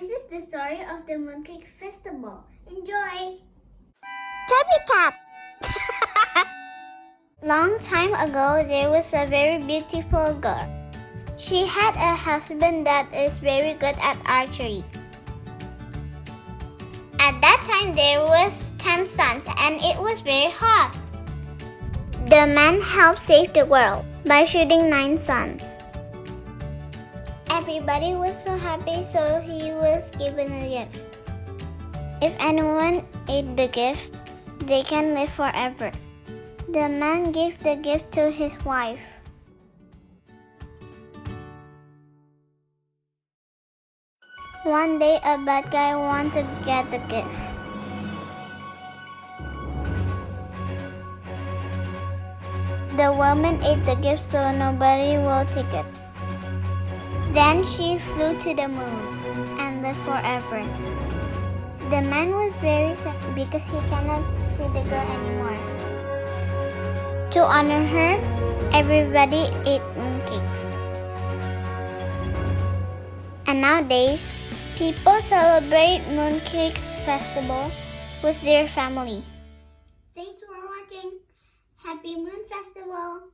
This is the story of the Mooncake Festival. Enjoy! Chubby cat. Long time ago, there was a very beautiful girl. She had a husband that is very good at archery. At that time, there was 10 sons and it was very hot. The man helped save the world by shooting 9 sons. Everybody was so happy, so he was given a gift. If anyone ate the gift, they can live forever. The man gave the gift to his wife. One day, a bad guy wanted to get the gift. The woman ate the gift, so nobody will take it. Then she flew to the moon and lived forever. The man was very sad because he cannot see the girl anymore. To honor her, everybody ate mooncakes. And nowadays, people celebrate Mooncakes festival with their family. Thanks for watching. Happy Moon Festival!